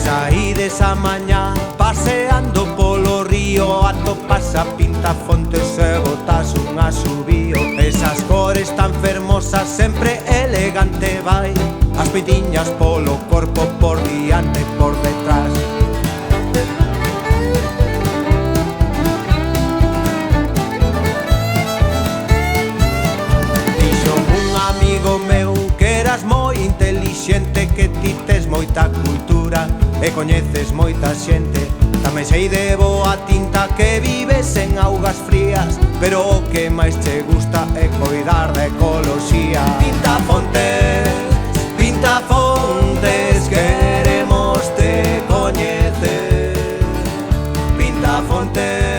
saídes a mañá paseando polo río, atopas a Pintafontes e botas un asubío. Esas cores tan fermosas, sempre elegante vai, as peitiñas polo corpo, por diante e por detrás. Dixome un amigo meu que eras moi intelixente, que ti tes moita cultura e coñeces moita xente. Tamén sei de boa tinta que vives en augas frías, pero o que máis che gusta é coidar da ecoloxía. Pintafontes, Pintafontes, queremos te coñecer. Pintafontes.